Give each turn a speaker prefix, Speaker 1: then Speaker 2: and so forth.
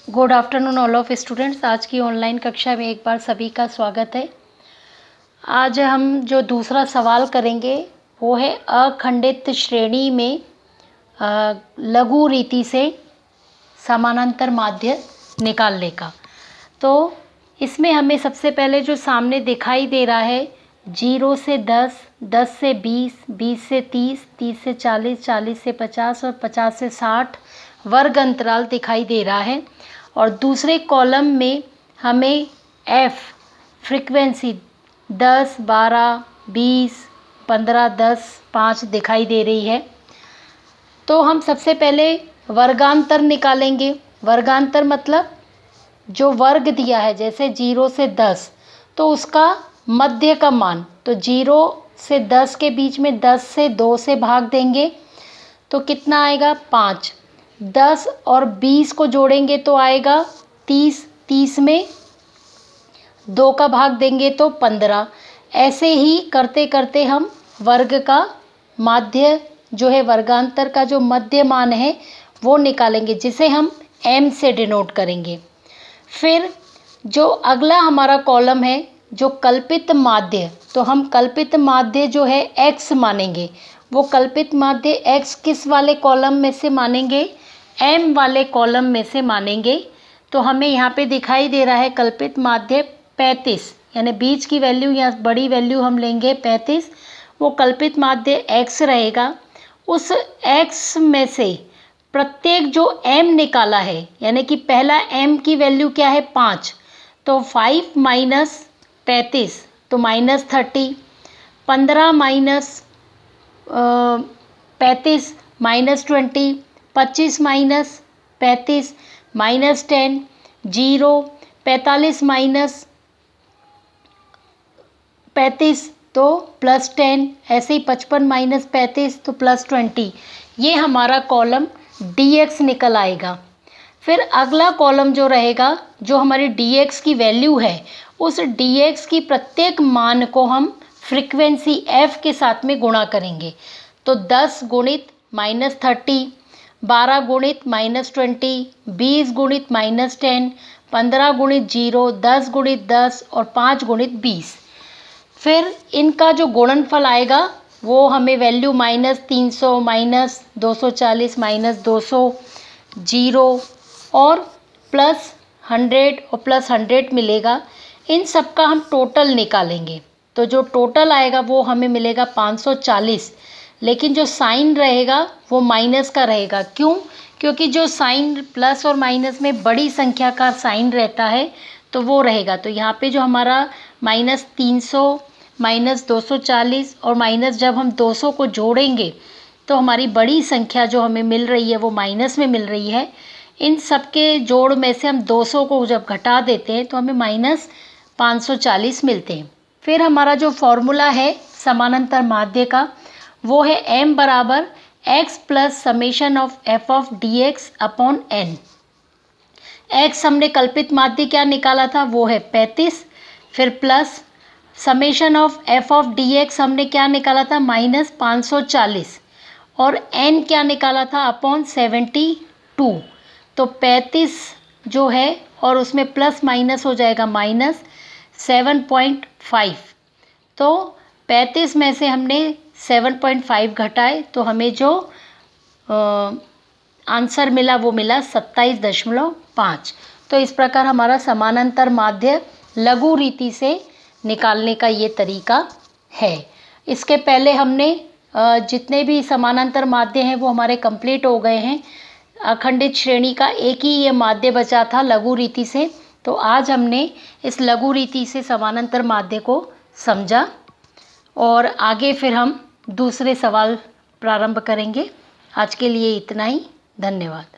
Speaker 1: Good afternoon all of students. आज की online कक्षा में एक बार सभी का स्वागत है। आज हम जो दूसरा सवाल करेंगे वो है अखंडित श्रेणी में लघु रीति से समानांतर माध्य निकालने का। तो इसमें हमें सबसे पहले जो सामने दिखाई दे रहा है 0 से 10, 10 से 20, 20 से 30, 30 से 40, 40 से 50 और 50 से 60 वर्ग अंतराल दिखाई दे रहा है। और दूसरे कॉलम में हमें एफ फ्रीक्वेंसी 10, 12, 20, 15, 10, 5 दिखाई दे रही है। तो हम सबसे पहले वर्गांतर निकालेंगे। वर्गांतर मतलब जो वर्ग दिया है, जैसे 0 से 10 तो उसका मध्य का मान, तो 0 से 10 के बीच में 10 से 2 से भाग देंगे तो कितना आएगा 5। 10 और 20 को जोड़ेंगे तो आएगा 30, 30 में 2 का भाग देंगे तो 15। ऐसे ही करते करते हम वर्ग का माध्य जो है, वर्गांतर का जो मध्य मान है वो निकालेंगे, जिसे हम m से डिनोट करेंगे। फिर जो अगला हमारा कॉलम है जो कल्पित माध्य, तो हम कल्पित माध्य जो है x मानेंगे। वो कल्पित माध्य x किस वाले कॉलम में से मानेंगे, m वाले कॉलम में से मानेंगे। तो हमें यहाँ पे दिखाई दे रहा है कल्पित माध्य 35, यानी बीच की वैल्यू या बड़ी वैल्यू हम लेंगे 35। वो कल्पित माध्य x रहेगा। उस x में से प्रत्येक जो m निकाला है, यानी कि पहला m की वैल्यू क्या है 5, तो 5 माइनस 35 तो -30, 15 माइनस 35 -20, 25 माइनस 35 -10, 0, 45 माइनस 35 तो +10, ऐसे ही 55 माइनस 35 तो +20। ये हमारा कॉलम dx निकल आएगा। फिर अगला कॉलम जो रहेगा, जो हमारी dx की वैल्यू है, उस dx की प्रत्येक मान को हम फ्रीक्वेंसी f के साथ में गुणा करेंगे। तो 10 गुणित -30, 12 गुणित -20, 20 गुणित -10, 15 गुणित 0, 10 गुणित 10 और 5 गुणित 20। फिर इनका जो गुणनफल आएगा वो हमें वैल्यू -300, -240, -200, 0 और +100 और +100 मिलेगा। इन सब का हम टोटल निकालेंगे। तो जो टोटल आएगा वो हमें मिलेगा 540, लेकिन जो साइन रहेगा वो माइनस का रहेगा। क्यों? क्योंकि जो साइन प्लस और माइनस में बड़ी संख्या का साइन रहता है तो वो रहेगा। तो यहाँ पे जो हमारा -300, -240 और माइनस जब हम 200 को जोड़ेंगे तो हमारी बड़ी संख्या जो हमें मिल रही है वो माइनस में मिल रही है। इन सब के जोड़ में से हम 200 को जब घटा देते हैं तो हमें -540 मिलते हैं। फिर हमारा जो फॉर्मूला है समानांतर माध्य का वो है m बराबर x plus summation of f of dx upon n। x हमने कल्पित माध्य क्या निकाला था, वो है 35। फिर plus summation of f of dx हमने क्या निकाला था -540, और n क्या निकाला था अपॉन 72। तो 35 जो है और उसमें प्लस माइनस हो जाएगा -7.5। तो 35 में से हमने 7.5 घटाए तो हमें जो आंसर मिला वो मिला 27.5। तो इस प्रकार हमारा समानांतर माध्य लघु रीति से निकालने का ये तरीका है। इसके पहले हमने जितने भी समानांतर माध्य हैं वो हमारे कंप्लीट हो गए हैं। अखंडित श्रेणी का एक ही ये माध्य बचा था लघु रीति से। तो आज हमने इस लघु रीति से समानांतर माध्य को समझा और आगे फिर हम दूसरे सवाल प्रारंभ करेंगे। आज के लिए इतना ही। धन्यवाद।